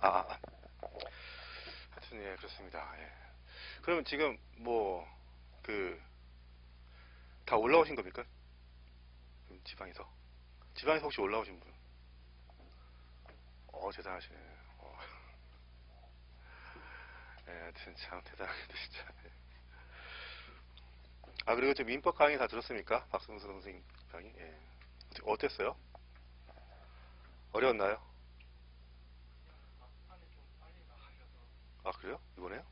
하여튼, 예, 그렇습니다. 예. 그러면 지금, 뭐, 다 올라오신 겁니까? 지방에서. 지방에서 혹시 올라오신 분? 대단하시네. 어, 예, 하여튼 참 대단하다, 진짜. 예. 그리고 저 민법 강의 다 들었습니까? 박승수 선생님 강의? 예. 어땠어요? 어려웠나요? 그래요? 이번에요?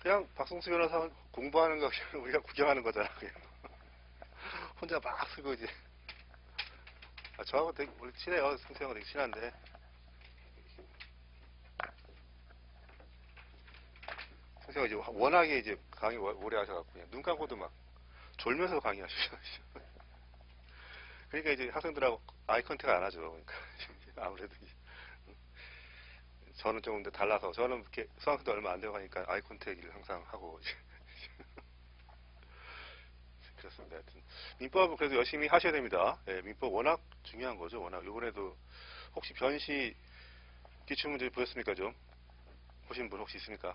그냥 박승수 변호사 공부하는 거 그냥 우리가 구경하는 거잖아, 그냥. 혼자 막 쓰고 이제. 저하고 되게 원래 친해요. 승수 형하고 되게 친한데. 승수 형이 이제 워낙에 이제 강의 오래 하셔갖고 그냥 눈 감고도 막 졸면서 강의하시죠. 그러니까 이제 학생들하고 아이 컨택을 안 하죠. 그러니까 아무래도 저는 조금 더 달라서 저는 이렇게 수강생도 얼마 안 되고 하니까 아이 컨택을 항상 하고 그렇습니다. 하여튼 민법은 그래도 열심히 하셔야 됩니다. 예, 민법 워낙 중요한 거죠. 워낙 이번에도 혹시 변시 기출문제 보셨습니까? 좀 보신 분 혹시 있습니까?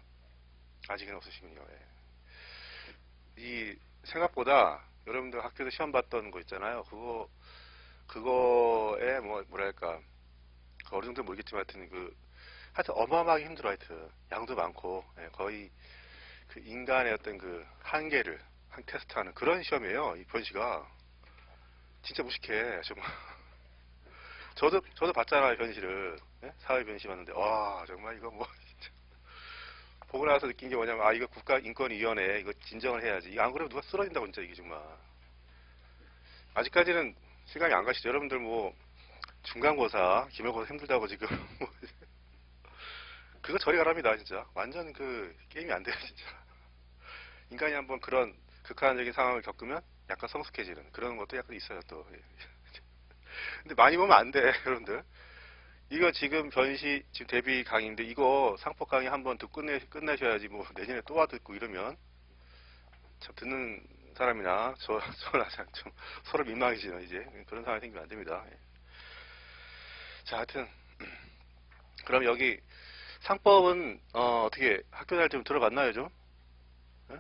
아직은 없으시군요. 예. 이 생각보다 여러분들 학교에서 시험 봤던 거 있잖아요. 그거에 뭐랄까 어느 정도 모르겠지만 하여튼 어마어마하게 힘들어. 하여튼 양도 많고, 예, 거의 그 인간의 어떤 그 한계를 테스트하는 그런 시험이에요. 이 변시가 진짜 무식해 정말. 저도 봤잖아요, 변시를. 예? 사회 변시 봤는데 와 정말 이거 뭐 진짜 보고 나서 느낀 게 뭐냐면 이거 국가인권위원회 이거 진정을 해야지. 이거 안 그러면 누가 쓰러진다고 진짜 이게 정말. 아직까지는 실감이 안 가시죠? 여러분들 뭐 중간고사, 기말고사 힘들다고 지금 그거 저리 가랍니다, 진짜. 완전 게임이 안 돼요, 진짜. 인간이 한번 그런 극한적인 상황을 겪으면 약간 성숙해지는 그런 것도 약간 있어요, 또. 예. 근데 많이 보면 안 돼, 여러분들. 이거 지금 지금 데뷔 강의인데, 이거 상법 강의 한번 듣고 끝내셔야지, 뭐, 내년에 또 와 듣고 이러면, 참, 듣는 사람이나, 저나 좀, 서로 민망해지는, 이제, 그런 상황이 생기면 안 됩니다. 예. 자, 하여튼, 그럼 여기, 상법은, 어떻게, 학교 다닐 때 들어봤나요, 좀? 예?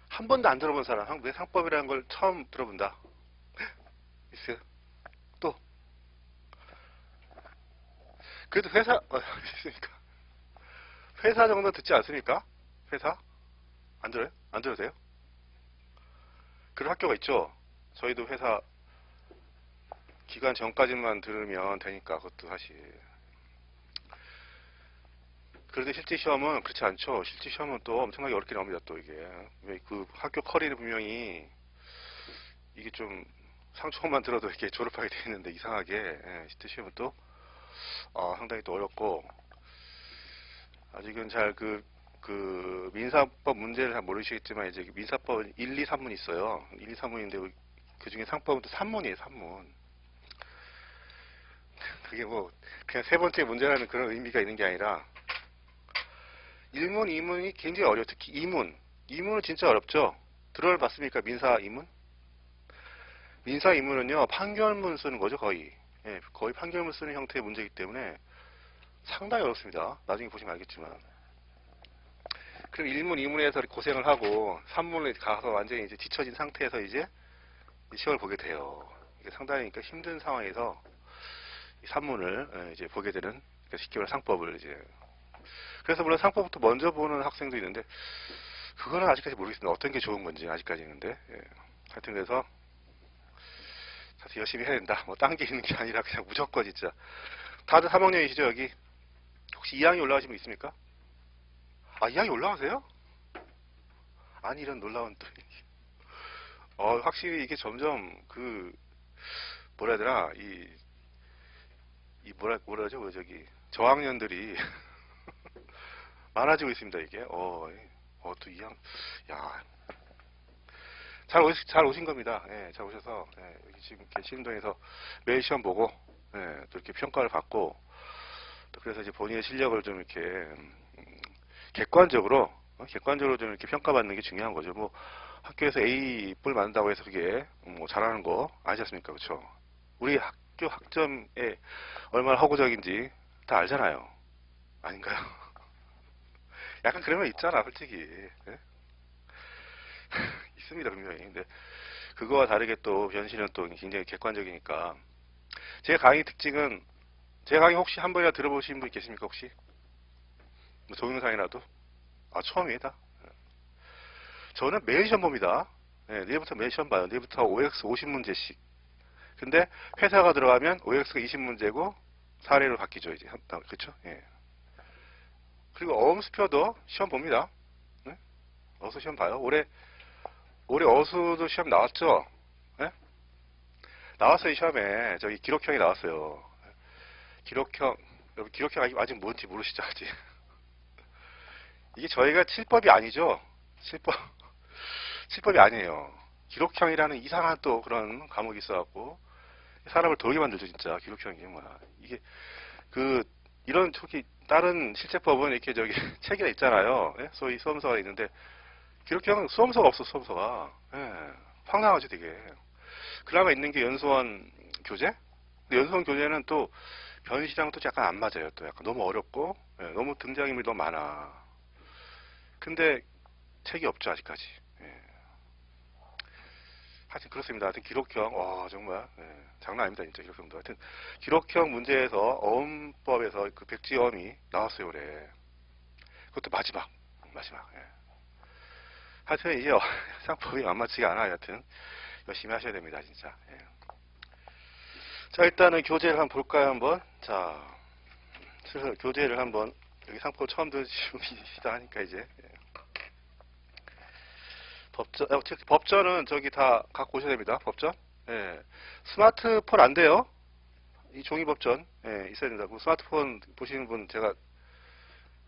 한 번도 안 들어본 사람, 왜 상법이라는 걸 처음 들어본다? 있어요? 또? 그래도 있으니까. 회사 정도 듣지 않습니까? 회사? 안 들어요? 안 들어도 돼요? 그런 학교가 있죠? 저희도 회사 기간 전까지만 들으면 되니까, 그것도 사실. 그런데 실제 시험은 그렇지 않죠. 실제 시험은 또 엄청나게 어렵게 나옵니다, 또 이게. 왜 학교 커리를 분명히 이게 좀 상처만 들어도 이렇게 졸업하게 돼 있는데 이상하게, 예, 실제 시험은 또, 상당히 또 어렵고, 아직은 잘 민사법 문제를 잘 모르시겠지만, 이제 민사법 1, 2, 3문 있어요. 1, 2, 3문인데, 그 중에 상법은 또 3문이에요, 3문. 그게 뭐, 그냥 세 번째 문제라는 그런 의미가 있는 게 아니라, 1문, 2문이 굉장히 어려워요. 특히 2문. 2문은 진짜 어렵죠? 들어봤습니까? 민사 2문? 민사 2문은요, 판결문 쓰는 거죠, 거의. 예, 거의 판결문 쓰는 형태의 문제이기 때문에 상당히 어렵습니다. 나중에 보시면 알겠지만. 그럼 1문, 2문에서 고생을 하고 3문에 가서 완전히 이제 뒤처진 상태에서 이제 시험을 보게 돼요. 이게 상당히 그러니까 힘든 상황에서 3문을 이제 보게 되는 그러니까 쉽게 말해 상법을 이제 그래서 물론 상법부터 먼저 보는 학생도 있는데 그거는 아직까지 모르겠습니다. 어떤 게 좋은 건지 아직까지 있는데 예. 하여튼 그래서 사실 열심히 해야 된다. 뭐 딴 게 있는 게 아니라 그냥 무조건 진짜. 다들 3학년이시죠 여기? 혹시 2학년 올라가신 분 있습니까? 2학년 올라가세요? 아니 이런 놀라운 또 확실히 이게 점점 뭐라 해야 되나 뭐라 하죠? 저학년들이 많아지고 있습니다, 이게. 또 2학, 야, 잘 오신 겁니다. 예, 잘 오셔서, 예, 여기 지금 신림동에서 매일 시험 보고, 예, 또 이렇게 평가를 받고, 또 그래서 이제 본인의 실력을 좀 이렇게, 객관적으로 좀 이렇게 평가받는 게 중요한 거죠. 뭐, 학교에서 A 뿔 맞는다고 해서 그게, 뭐, 잘하는 거 아니지 않습니까? 그쵸? 우리 학교 학점에 얼마나 허구적인지 다 알잖아요. 아닌가요? 약간 그런 면 있잖아, 솔직히. 예? 있습니다, 분명히. 근데 그거와 다르게 또 현실은 또 굉장히 객관적이니까. 제 강의 특징은, 제 강의 혹시 한 번이나 들어보신 분 계십니까, 혹시? 뭐 동영상이라도? 아, 처음이다. 저는 매일 시험 봅니다. 네, 내일부터 매일 시험 봐요. 내일부터 OX 50문제씩. 근데 회사가 들어가면 OX가 20문제고 사례로 바뀌죠, 이제. 그쵸? 예. 그리고 어음수표도 시험 봅니다. 네? 어수 시험 봐요. 올해 어수도 시험 나왔죠? 네? 나왔어요, 시험에. 저기 기록형이 나왔어요. 기록형, 여러분 기록형 아직 뭔지 모르시죠, 아직? 이게 저희가 칠법이 아니죠? 칠법, 칠법이 아니에요. 기록형이라는 이상한 또 그런 과목이 있어갖고, 사람을 돌게 만들죠, 진짜. 기록형이 뭐야. 이게, 그, 이런, 저기, 다른 실제법은 이렇게 저기, 책이 있잖아요. 예? 소위 수험서가 있는데, 기록형은 수험서가 없어, 수험서가. 예. 황당하죠, 되게. 그나마 있는 게 연수원 교재? 근데 연수원 교재는 또, 변시랑 또 약간 안 맞아요. 또 약간 너무 어렵고, 예, 너무 등장인물이 너무 많아. 근데, 책이 없죠, 아직까지. 예. 하여튼 그렇습니다. 하여튼 기록형, 정말, 예, 장난 아닙니다, 진짜 기록형도. 하여튼, 기록형 문제에서 어음법에서 그 백지어음이 나왔어요, 올해. 그것도 마지막, 예. 하여튼 이제 상법이 만만치가 않아요, 하여튼. 열심히 하셔야 됩니다, 진짜. 예. 자, 일단은 교재를 한번 볼까요, 한번? 자, 슬슬 교재를 한번, 여기 상법 처음 들으시다 하니까 이제. 예. 법전은 저기 다 갖고 오셔야 됩니다. 법전. 예. 스마트폰 안 돼요. 이 종이법전. 예, 있어야 된다고. 스마트폰 보시는 분 제가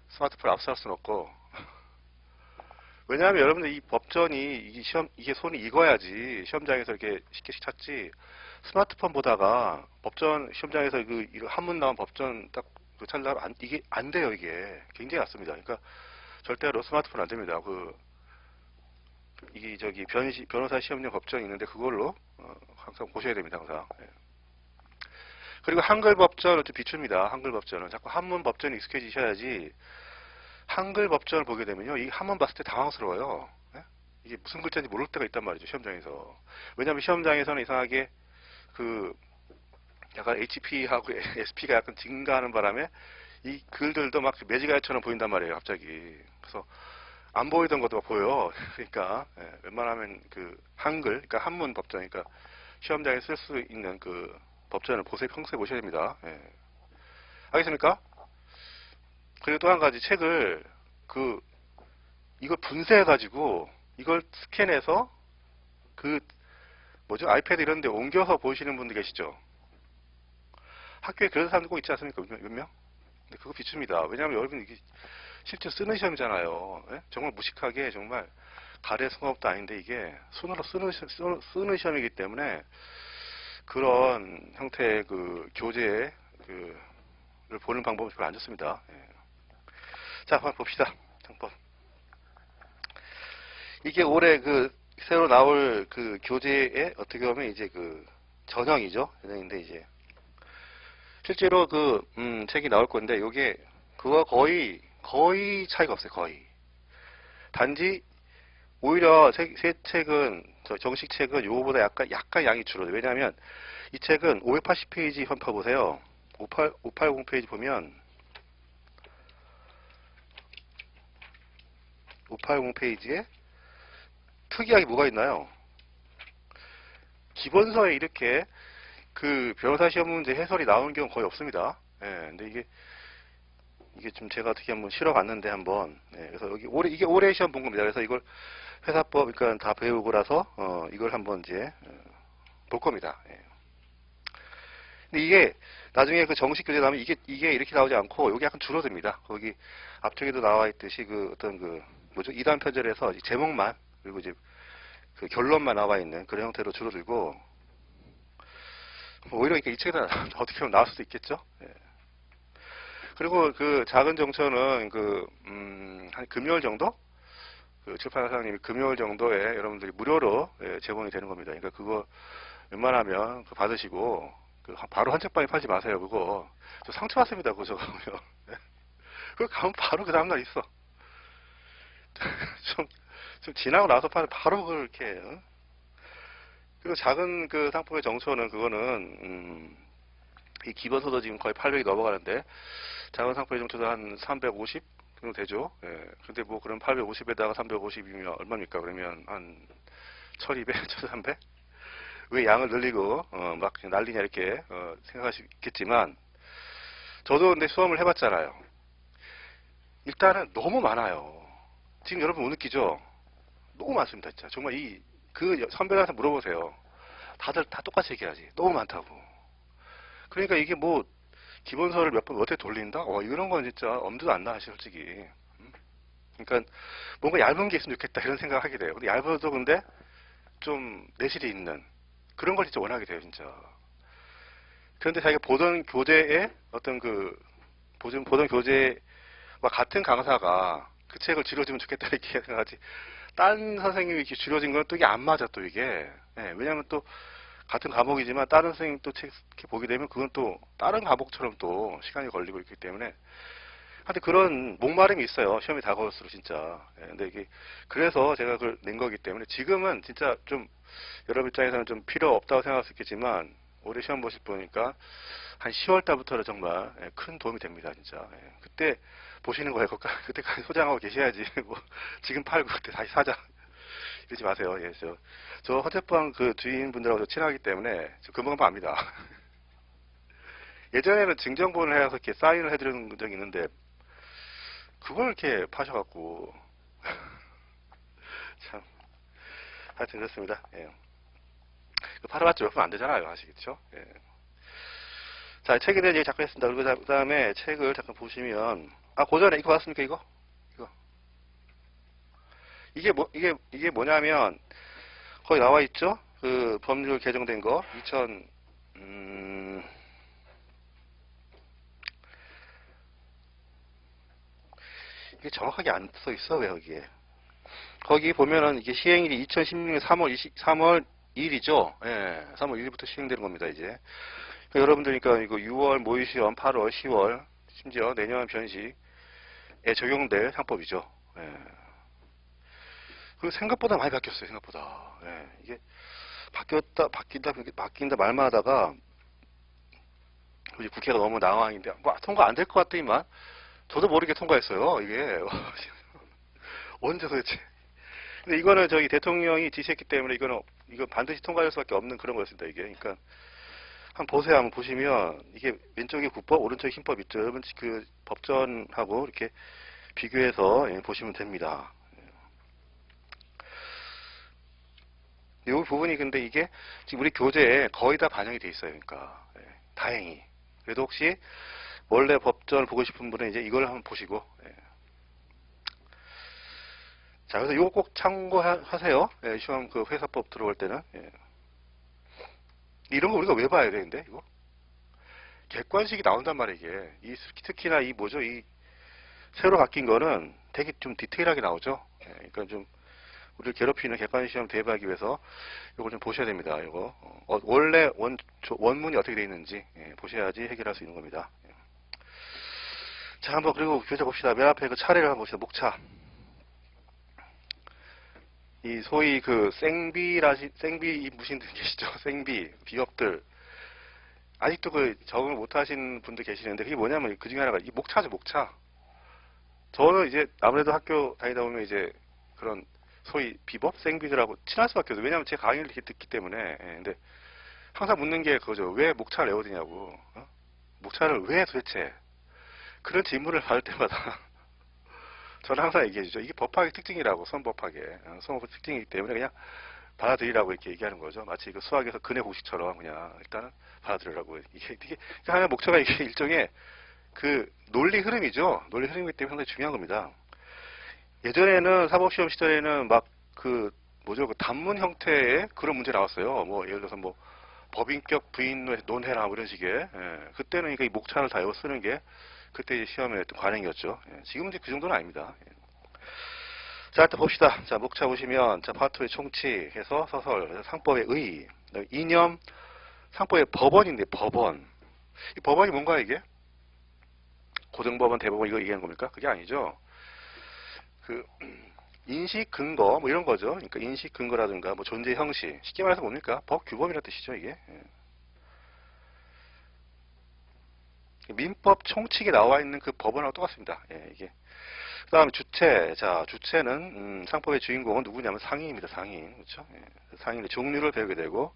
스마트폰 앞서할 수는 없고. 왜냐하면 여러분들 이 법전이 이게 손이 익어야지 시험장에서 이렇게 쉽게 찾지. 스마트폰 보다가 법전 시험장에서 그 한문 나온 법전 딱 찾으려면 이게 안 돼요. 이게 굉장히 낫습니다. 그러니까 절대로 스마트폰 안 됩니다. 이게 저기 변호사 시험용 법정이 있는데 그걸로 항상 보셔야 됩니다. 항상. 예. 그리고 한글 법전을 좀 비춥니다. 한글 법전은 자꾸 한문 법전이 익숙해지셔야지. 한글 법전을 보게 되면요, 이 한문 봤을 때 당황스러워요. 예? 이게 무슨 글자인지 모를 때가 있단 말이죠, 시험장에서. 왜냐하면 시험장에서는 이상하게 그 약간 HP하고 SP가 약간 증가하는 바람에 이 글들도 막 매지가이처럼 보인단 말이에요, 갑자기. 그래서 안 보이던 것도 보여. 그러니까 웬만하면 그 한글, 그러니까 한문 법전, 그러니까 시험장에 쓸 수 있는 그 법전을 보세요. 평소에 보셔야 됩니다. 예. 알겠습니까? 그리고 또 한 가지 책을 이걸 분쇄해가지고 이걸 스캔해서 그 뭐죠? 아이패드 이런 데 옮겨서 보시는 분들 계시죠? 학교에 그런 사람들 꼭 있지 않습니까? 몇 명? 근데 그거 비춥니다. 왜냐하면 여러분 이게 실제 쓰는 시험이잖아요. 예? 정말 무식하게 정말 가래 성업도 아닌데 이게 손으로 쓰는 시험이기 때문에 그런 형태의 그 교재를 보는 방법은 별로 안 좋습니다. 예. 자, 한번 봅시다. 한번. 이게 올해 새로 나올 그 교재에 어떻게 보면 이제 전형이죠. 전형인데 이제 실제로 책이 나올 건데 요게 그거 거의 차이가 없어요. 거의. 단지 오히려 새 책은 정식 책은 요거보다 약간 양이 줄어요. 왜냐하면 이 책은 580페이지 한번 펴보세요. 580페이지 보면 580페이지에 특이하게 뭐가 있나요? 기본서에 이렇게 변호사 시험 문제 해설이 나오는 경우 거의 없습니다. 예, 근데 이게 좀 제가 어떻게 한번 실어봤는데 한번. 예, 그래서 이게 올해 시험 본 겁니다. 그래서 이걸 회사법 그러니까 다 배우고 나서 이걸 한번 이제 볼 겁니다. 예. 근데 이게 나중에 정식 교재 나오면 이게 이렇게 나오지 않고 여기 약간 줄어듭니다. 거기 앞쪽에도 나와 있듯이 뭐죠? 2단 표절에서 제목만 그리고 이제 결론만 나와 있는 그런 형태로 줄어들고 오히려 이 책에다 어떻게 보면 나올 수도 있겠죠. 예. 그리고 작은 정처는 한 금요일 정도? 출판사 사장님이 금요일 정도에 여러분들이 무료로 제공이 되는 겁니다. 그러니까 그거 웬만하면 받으시고 바로 한책방에 팔지 마세요. 그거 저 상처 왔습니다. 그거 저거 보면. 그거 가면 바로 그 다음날 있어. 좀, 좀 지나고 나서 파는 바로 그걸 이렇게. 그리고 작은 그 상품의 정초는 그거는 이 기본소득 지금 거의 800이 넘어가는데 작은 상품의 정초도 한 350 정도 되죠. 예. 근데 뭐 그럼 850에다가 350이면 얼마입니까? 그러면 한 1200, 1300? 왜 양을 늘리고 막 난리냐 이렇게 생각하시겠지만 저도 근데 수험을 해봤잖아요. 일단은 너무 많아요. 지금 여러분 못 느끼죠? 너무 많습니다, 진짜. 정말 그 선배한테 물어보세요. 다들 다 똑같이 얘기하지. 너무 많다고. 그러니까 이게 뭐, 기본서를 몇 번 어떻게 돌린다? 이런 건 진짜 엄두도 안 나시, 솔직히. 그러니까 뭔가 얇은 게 있으면 좋겠다, 이런 생각 하게 돼요. 근데 얇아도 근데 좀 내실이 있는 그런 걸 진짜 원하게 돼요, 진짜. 그런데 자기가 보던 교재에 어떤 보던 교재와 같은 강사가 그 책을 쥐어주면 좋겠다 이렇게 생각하지. 다른 선생님이 이렇게 쥐어진 건 또 이게 안 맞아 또 이게. 예, 왜냐면 또 같은 과목이지만 다른 선생님 또 책 이렇게 보게 되면 그건 또 다른 과목처럼 또 시간이 걸리고 있기 때문에 하여튼 그런 목마름이 있어요. 시험이 다가올수록 진짜. 예, 근데 이게 그래서 제가 그걸 낸 거기 때문에 지금은 진짜 좀 여러분 입장에서는 좀 필요 없다고 생각할 수 있겠지만 올해 시험 보실 보니까 한 10월 달부터는 정말 큰 도움이 됩니다, 진짜. 그때 보시는 거예요. 그때까지 소장하고 계셔야지. 뭐 지금 팔고 그때 다시 사자. 이러지 마세요. 예, 저 허태방 그 주인분들하고 친하기 때문에 저 금방금방 압니다. 예전에는 증정본을 해서 이렇게 사인을 해드리는 적이 있는데 그걸 이렇게 파셔갖고 참 하여튼 그렇습니다. 예. 팔아봤자 몇 푼 안 되잖아요. 아시겠죠? 예. 자, 책에 대해 얘기 잠깐 했습니다. 그리고 그 다음에 책을 잠깐 보시면, 고전에 이거 봤습니까, 이거? 이거. 이게 뭐냐면, 거기 나와 있죠? 그 법률 개정된 거, 이게 정확하게 안 써 있어, 왜 여기에? 거기 보면은 이게 시행일이 2016년 3월 1일이죠? 예, 3월 1일부터 시행되는 겁니다, 이제. 여러분들이니까 이거 6월 모의시험, 8월, 10월, 심지어 내년 변시에 적용될 상법이죠. 예. 그리고 생각보다 많이 바뀌었어요, 생각보다. 예. 이게 바뀐다 말만 하다가 국회가 너무 난황인데, 뭐 통과 안 될 것 같더니만 저도 모르게 통과했어요, 이게. 언제 도대체. 근데 이거는 저기 대통령이 지시했기 때문에 이거 반드시 통과할 수밖에 없는 그런 거였습니다, 이게. 그러니까 한번 보세요. 한번 보시면 이게 왼쪽에 국법, 오른쪽에 힘법 있죠. 여러분 그 법전하고 이렇게 비교해서 보시면 됩니다. 이 부분이 근데 이게 지금 우리 교재에 거의 다 반영이 돼 있어요. 그러니까 다행히. 그래도 혹시 원래 법전을 보고 싶은 분은 이제 이걸 한번 보시고. 자, 그래서 이거 꼭 참고하세요. 시험 그 회사법 들어올 때는. 이런 거 우리가 왜 봐야 되는데, 이거? 객관식이 나온단 말이에요, 이게. 특히나 이 새로 바뀐 거는 되게 좀 디테일하게 나오죠. 그러니까 좀, 우리를 괴롭히는 객관식 시험 대비하기 위해서 이걸 좀 보셔야 됩니다, 이거. 원래 원문이 어떻게 되어 있는지, 보셔야지 해결할 수 있는 겁니다. 자, 한번 그리고 교재 봅시다. 맨 앞에 그 차례를 한번 봅시다, 목차. 이 소위 그 생비 무신들 계시죠? 생비 비업들 아직도 그 적응을 못하신 분들 계시는데 그게 뭐냐면 그 중에 하나가 이 목차죠, 목차. 저는 이제 아무래도 학교 다니다 보면 이제 그런 소위 비법 생비들하고 친할 수밖에 없어요. 왜냐하면 제 강의를 이렇게 듣기 때문에. 근데 항상 묻는 게 그거죠. 왜 목차를 외워드냐고. 목차를 왜 도대체? 그런 질문을 받을 때마다 저는 항상 얘기해주죠. 이게 법학의 특징이라고, 수험법학의. 수험법 특징이기 때문에 그냥 받아들이라고 이렇게 얘기하는 거죠. 마치 그 수학에서 근의 공식처럼 그냥 일단은 받아들이라고. 이게 하나의 목차가 이게 일종의 그 논리 흐름이죠. 논리 흐름이기 때문에 상당히 중요한 겁니다. 예전에는 사법시험 시절에는 막 그 단문 형태의 그런 문제 나왔어요. 뭐 예를 들어서 뭐 법인격 부인 논해라 뭐 이런 식의. 그때는 그러니까 이 목차를 다 외워 쓰는 게 그때 시험의 어떤 관행이었죠. 지금은 이제 그 정도는 아닙니다. 자, 일단 봅시다. 자, 목차 보시면, 자, 파트의 총칙해서 서설, 상법의 의, 이념, 상법에 법원인데 법원. 이 법원이 뭔가 이게? 고등법원, 대법원 이거 얘기하는 겁니까? 그게 아니죠. 그 인식 근거 뭐 이런 거죠. 그러니까 인식 근거라든가 뭐 존재 형식. 쉽게 말해서 뭡니까? 법 규범이라는 뜻이죠, 이게. 민법 총칙에 나와 있는 그 법원하고 똑같습니다. 예, 이게. 그 다음에 주체. 자, 주체는, 상법의 주인공은 누구냐면 상인입니다. 상인. 그렇죠? 예, 상인의 종류를 배우게 되고,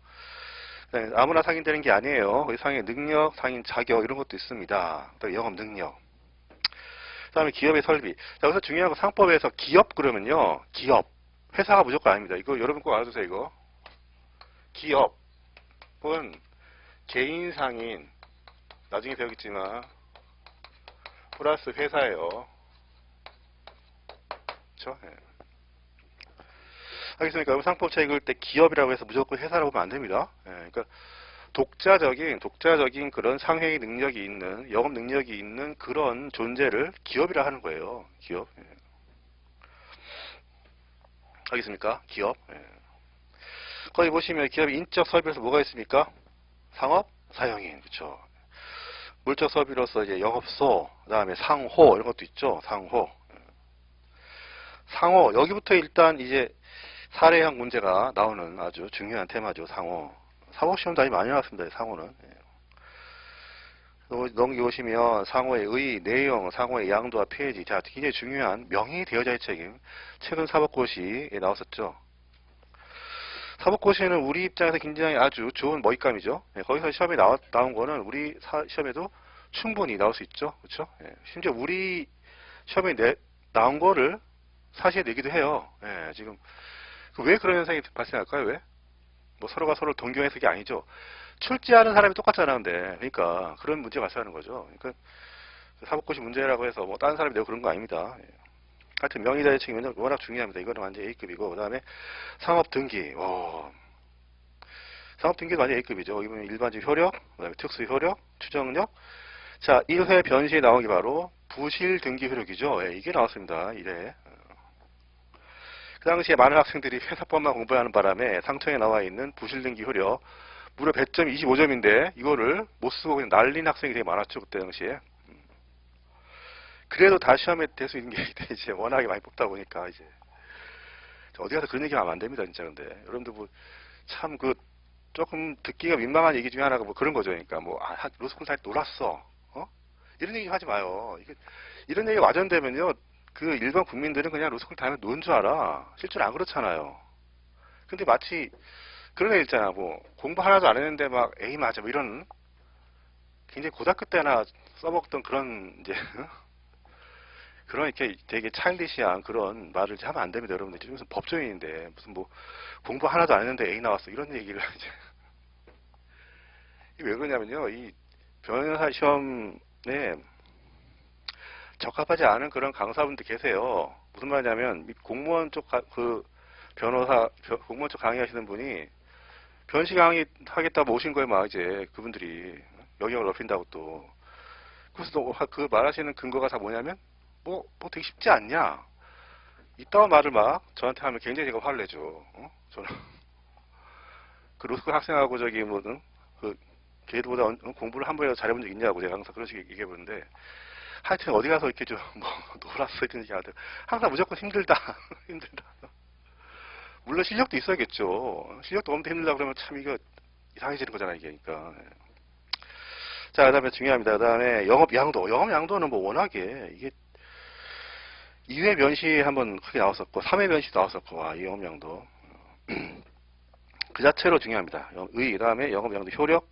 그다음에 아무나 상인 되는 게 아니에요. 거기 상인 능력, 상인 자격, 이런 것도 있습니다. 또 영업 능력. 그 다음에 기업의 설비. 자, 여기서 중요한 건 상법에서 기업 그러면요. 기업. 회사가 무조건 아닙니다. 이거 여러분 꼭 알아두세요, 이거. 기업은 개인 상인, 나중에 배우겠지만, 플러스 회사예요. 그렇죠? 예. 알겠습니까? 여러분 상법책 읽을 때 기업이라고 해서 무조건 회사라고 보면 안 됩니다. 예, 그러니까 독자적인 그런 상회의 능력이 있는, 영업 능력이 있는 그런 존재를 기업이라 하는 거예요. 기업. 예. 알겠습니까? 기업. 예. 거기 보시면 기업의 인적 설비에서 뭐가 있습니까? 상업, 사용인. 그렇죠? 물적 설비로서 이제 영업소, 그다음에 상호 이런 것도 있죠. 상호. 상호. 여기부터 일단 이제 사례형 문제가 나오는 아주 중요한 테마죠. 상호. 사법시험도 아주 많이 나왔습니다. 상호는. 넘겨보시면 상호의 의, 내용, 상호의 양도와 폐지. 자, 굉장히 중요한 명의 대여자의 책임. 최근 사법고시에 나왔었죠. 사법고시는 우리 입장에서 굉장히 아주 좋은 먹잇감이죠. 거기서 시험에 나온 거는 우리 시험에도 충분히 나올 수 있죠. 그렇죠? 심지어 우리 시험에 나온 거를 사시에 내기도 해요. 지금 왜 그런 현상이 발생할까요? 왜? 뭐 서로가 서로를 동경해서 그게 아니죠. 출제하는 사람이 똑같잖아, 근데. 그러니까 그런 문제가 발생하는 거죠. 그러니까 사법고시 문제라고 해서 뭐 다른 사람이 내고 그런 거 아닙니다. 하여튼 명의자의 책임은 워낙 중요합니다. 이거는 완전 A급이고, 그 다음에 상업등기. 상업등기도 완전 A급이죠. 이번 일반적 효력, 그 다음에 특수 효력, 추정력. 자, 1회 변시에 나온 게 바로 부실등기 효력이죠. 이게 나왔습니다. 1회. 그 당시에 많은 학생들이 회사법만 공부하는 바람에 상청에 나와 있는 부실등기 효력 무려 100점 25점인데 이거를 못 쓰고 그냥 날린 학생이 되게 많았죠. 그때 당시에. 그래도 다 시험에 될 수 있는 게 이제 워낙에 많이 뽑다 보니까 이제 어디 가서 그런 얘기 하면 안 됩니다. 진짜. 근데 여러분들 뭐 참 그 조금 듣기가 민망한 얘기 중에 하나가 뭐 그런 거죠. 그러니까 뭐 로스쿨 다닐 때 놀았어. 이런 얘기 하지 마요. 이런 얘기 와전되면요. 그 일반 국민들은 그냥 로스쿨 다니면 노는 줄 알아. 실제로 안 그렇잖아요. 근데 마치 그런 애 있잖아. 뭐 공부 하나도 안 했는데 막 A 맞아 뭐 이런 굉장히 고등학교 때나 써먹던 그런 이제 그런 이렇게 되게 차일리시한 그런 말을 하면 안 됩니다. 여러분들 지금 무슨 법조인인데 무슨 뭐 공부 하나도 안 했는데 A 나왔어 이런 얘기를 이제 이게 왜 그러냐면요. 이 변호사 시험에 적합하지 않은 그런 강사분들 계세요. 무슨 말이냐면 공무원 쪽 그 공무원 쪽 강의하시는 분이 변시 강의 하겠다고 오신 거예요. 막 이제 그분들이 영역을 넓힌다고 또 그래서 그 말하시는 근거가 다 뭐냐면 뭐 되게 쉽지 않냐 이따위 말을 막 저한테 하면 굉장히 제가 화를 내죠. 저는 그 로스쿨 학생하고 저기 뭐든 그 걔들보다 공부를 한 번이라도 잘해본 적 있냐고 제가 항상 그런 식으로 얘기해 보는데 하여튼 어디 가서 이렇게 좀 뭐 놀았어 이런 얘기 하든 항상 무조건 힘들다 힘들다. 물론 실력도 있어야겠죠. 실력도 없는데 힘들다 그러면 참 이거 이상해지는 거잖아 이게. 그러니까. 자, 그 다음에 중요합니다. 그 다음에 영업양도. 영업양도는 뭐 워낙에 이게 2회 변시 한번 크게 나왔었고 3회 변시 나왔었고 와, 이 영업양도 그 자체로 중요합니다. 그 다음에 영업양도 효력,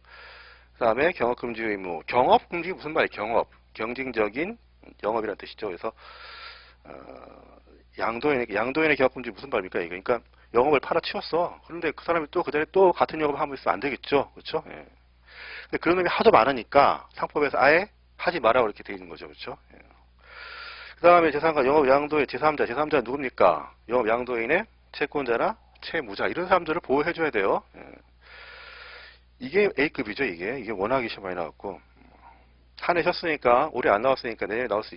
그 다음에 경업금지 의무. 경업금지 무슨 말이에요? 경쟁적인 영업이라는 뜻이죠. 그래서 양도인의 경업금지 무슨 말입니까? 이거 그러니까 영업을 팔아치웠어. 그런데 그 사람이 또 그 자리에 또 같은 영업을 하고 있으면 안 되겠죠. 그렇죠? 근데 그런 놈이 하도 많으니까 상법에서 아예 하지 말라고 이렇게 되어 있는 거죠. 그렇죠? 그 다음에 제3가 영업양도의 제3자. 제3자는 누굽니까? 영업양도인의 채권자나 채무자. 이런 사람들을 보호해줘야 돼요. 이게 A급이죠. 이게 워낙에 시험 많이 나왔고. 한 해 쉬었으니까, 올해 안 나왔으니까 내년에 나올 수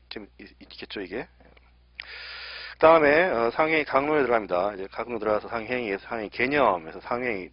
있겠죠. 이게. 그 다음에 상행위 강론에 들어갑니다. 이제 강론 들어가서 상행위에서 상행위 개념에서 상행위